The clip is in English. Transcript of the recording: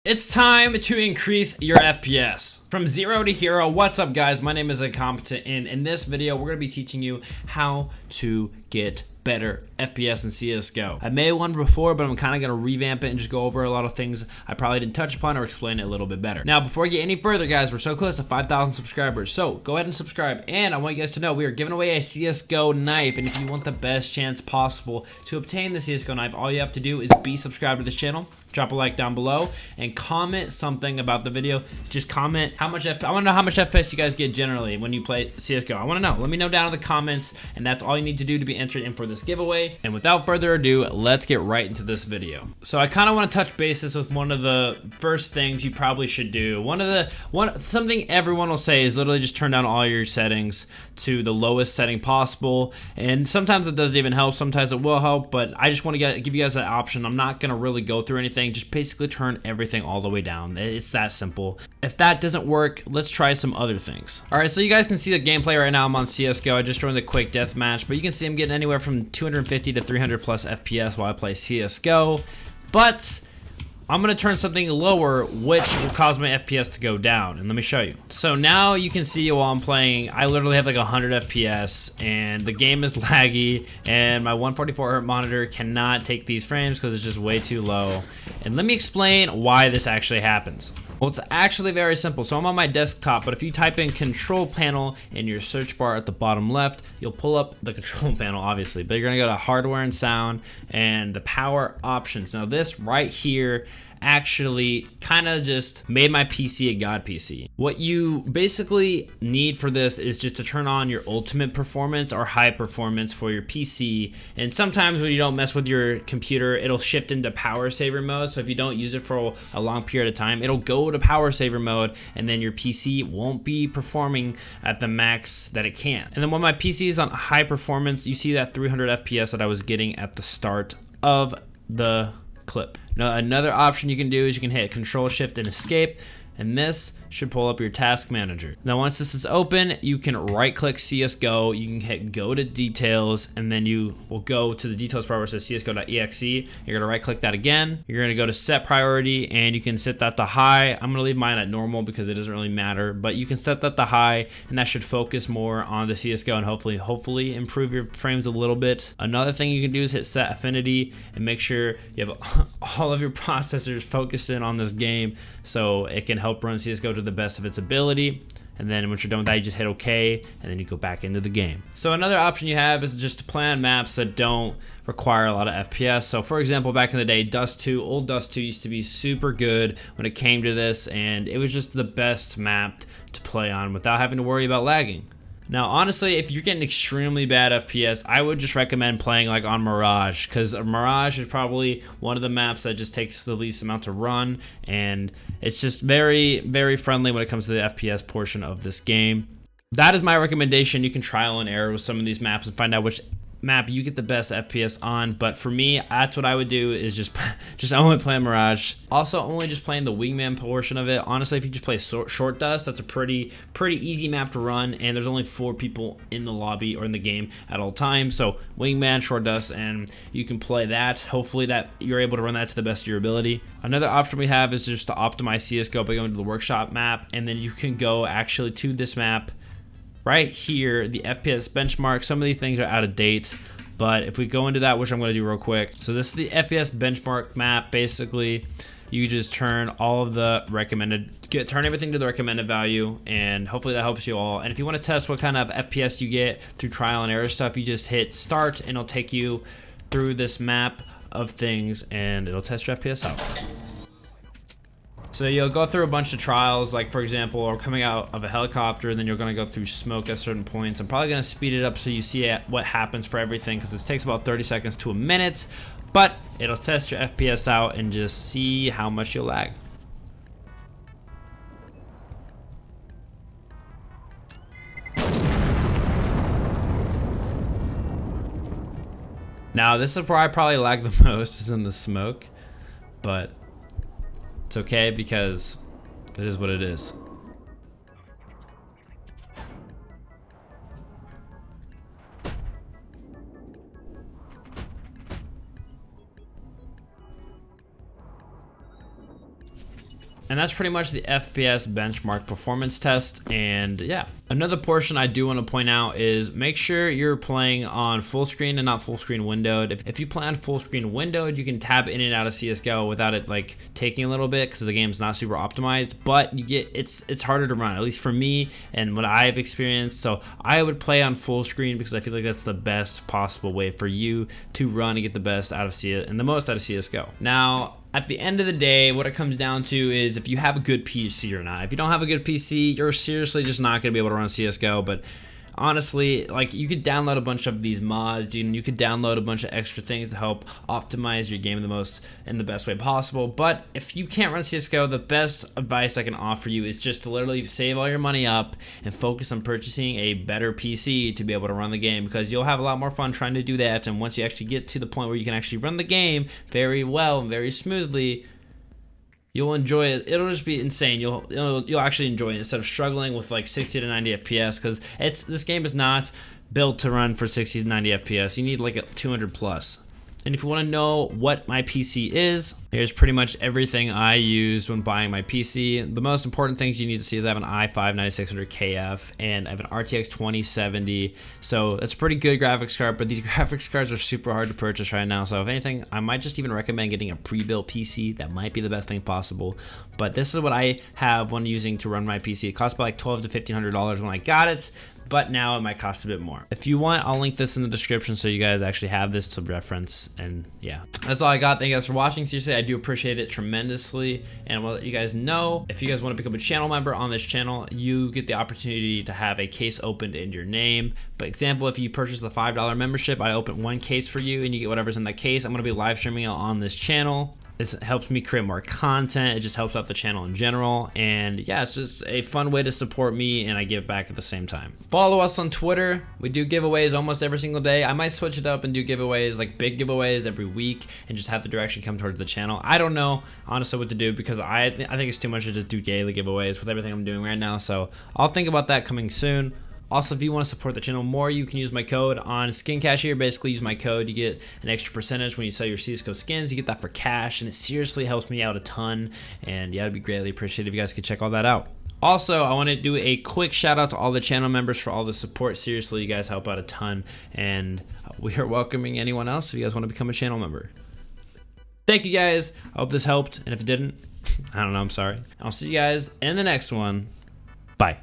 It's time to increase your FPS. From zero to hero. What's up, guys? My name is Incompetent, and in this video, we're going to be teaching you how to get better FPS in CSGO. I made one before, but I'm kind of going to revamp it and just go over a lot of things I probably didn't touch upon or explain it a little bit better. Now, before I get any further, guys, we're so close to 5,000 subscribers, so go ahead and subscribe. And I want you guys to know we are giving away a CSGO knife, and if you want the best chance possible to obtain the CSGO knife, all you have to do is be subscribed to this channel. Drop a like down below and comment something about the video. Just comment how much I want to know how much FPS you guys get generally when you play CSGO. I want to know. Let me know down in the comments, and that's all you need to do to be entered in for this giveaway. And without further ado, let's get right into this video. So I kind of want to touch bases with one of the first things you probably should do. Something everyone will say is literally just turn down all your settings to the lowest setting possible. And sometimes it doesn't even help. Sometimes it will help, but I just want to give you guys that option. I'm not going to really go through anything. Just basically turn everything all the way down. It's that simple. If that doesn't work, let's try some other things. All right, so you guys can see the gameplay right now. I'm on CSGO. I just joined the quick death match, but you can see I'm getting anywhere from 250 to 300 plus FPS while I play CSGO. But I'm gonna turn something lower, which will cause my FPS to go down, and let me show you. So now you can see while I'm playing, I literally have like 100 FPS, and the game is laggy, and my 144 Hz monitor cannot take these frames because it's just way too low. And let me explain why this actually happens. Well, it's actually very simple. So I'm on my desktop, but if you type in control panel in your search bar at the bottom left, you'll pull up the control panel, obviously, but you're gonna go to hardware and sound and the power options. Now this right here actually kind of just made my PC a god PC. What you basically need for this is just to turn on your ultimate performance or high performance for your PC, and sometimes when you don't mess with your computer, it'll shift into power saver mode. So if you don't use it for a long period of time, it'll go to power saver mode, and then your PC won't be performing at the max that it can. And then when my PC is on high performance, you see that 300 FPS that I was getting at the start of the clip. Now another option you can do is you can hit Control Shift and Escape, and this should pull up your task manager. Now once this is open, you can right click CSGO, you can hit go to details, and then you will go to the details part where it says csgo.exe. You're gonna right click that again. You're gonna go to set priority, and you can set that to high. I'm gonna leave mine at normal because it doesn't really matter, but you can set that to high, and that should focus more on the CSGO and hopefully improve your frames a little bit. Another thing you can do is hit set affinity and make sure you have all of your processors focused in on this game so it can help run CSGO to the best of its ability. And then once you're done with that, you just hit OK, and then you go back into the game. So another option you have is just to play on maps that don't require a lot of FPS. So for example, back in the day, Dust 2, old Dust 2 used to be super good when it came to this, and it was just the best map to play on without having to worry about lagging. Now, honestly, if you're getting extremely bad FPS, I would just recommend playing like on Mirage, because Mirage is probably one of the maps that just takes the least amount to run, and it's just very, very friendly when it comes to the FPS portion of this game. That is my recommendation. You can trial and error with some of these maps and find out which map you get the best FPS on, but for me, that's what I would do, is just only play Mirage. Also, only just playing the wingman portion of it. Honestly, if you just play short dust, that's a pretty easy map to run, and there's only 4 people in the lobby or in the game at all times. So wingman, short dust, and you can play that. Hopefully that you're able to run that to the best of your ability. Another option we have is just to optimize CSGO by going to the workshop map, and then you can go actually to this map right here, the FPS benchmark. Some of these things are out of date, but if we go into that, which I'm going to do real quick. So this is the FPS benchmark map. Basically, you just turn all of the turn everything to the recommended value, and hopefully that helps you all. And if you want to test what kind of FPS you get through trial and error stuff, you just hit start, and it'll take you through this map of things, and it'll test your FPS out. So you'll go through a bunch of trials, like for example, or coming out of a helicopter, and then you're going to go through smoke at certain points. I'm probably going to speed it up so you see what happens for everything, because this takes about 30 seconds to a minute, but it'll test your FPS out and just see how much you'll lag. Now this is where I probably lag the most, is in the smoke, but it's okay because it is what it is. And that's pretty much the FPS benchmark performance test. And yeah, another portion I do want to point out is make sure you're playing on full screen and not full screen windowed. If you play on full screen windowed, you can tab in and out of CSGO without it like taking a little bit because the game's not super optimized, but you get it's harder to run, at least for me and what I've experienced. So I would play on full screen because I feel like that's the best possible way for you to run and get the best out of CS and the most out of CSGO. Now, at the end of the day, what it comes down to is if you have a good PC or not. If you don't have a good PC, you're seriously just not going to be able to run CSGO. But honestly, like, you could download a bunch of these mods, and you could download a bunch of extra things to help optimize your game the most in the best way possible. But if you can't run CSGO, the best advice I can offer you is just to literally save all your money up and focus on purchasing a better PC to be able to run the game, because you'll have a lot more fun trying to do that. And once you actually get to the point where you can actually run the game very well and very smoothly, you'll enjoy it. It'll just be insane. You'll actually enjoy it instead of struggling with like 60 to 90 FPS, because this game is not built to run for 60 to 90 FPS. You need like a 200 plus. And if you want to know what my PC is, here's pretty much everything I used when buying my PC. The most important things you need to see is I have an i5-9600KF and I have an RTX 2070. So that's a pretty good graphics card, but these graphics cards are super hard to purchase right now. So if anything, I might just even recommend getting a pre-built PC. That might be the best thing possible. But this is what I have when using to run my PC. It cost about like $1,200 to $1,500 when I got it, but now it might cost a bit more. If you want, I'll link this in the description so you guys actually have this to reference. And yeah, that's all I got. Thank you guys for watching. Seriously, I do appreciate it tremendously. And I'll let you guys know, if you guys want to become a channel member on this channel, you get the opportunity to have a case opened in your name. For example, if you purchase the $5 membership, I open one case for you and you get whatever's in that case. I'm going to be live streaming it on this channel. This helps me create more content. It just helps out the channel in general. And yeah, it's just a fun way to support me, and I give back at the same time. Follow us on Twitter. We do giveaways almost every single day. I might switch it up and do giveaways, like big giveaways every week, and just have the direction come towards the channel. I don't know honestly what to do, because I think it's too much to just do daily giveaways with everything I'm doing right now. So I'll think about that coming soon. Also, if you want to support the channel more, you can use my code on Skin Cashier. Basically, use my code. You get an extra percentage when you sell your CSGO skins. You get that for cash, and it seriously helps me out a ton. And yeah, it'd be greatly appreciated if you guys could check all that out. Also, I want to do a quick shout out to all the channel members for all the support. Seriously, you guys help out a ton, and we are welcoming anyone else if you guys want to become a channel member. Thank you guys. I hope this helped, and if it didn't, I don't know, I'm sorry. I'll see you guys in the next one. Bye.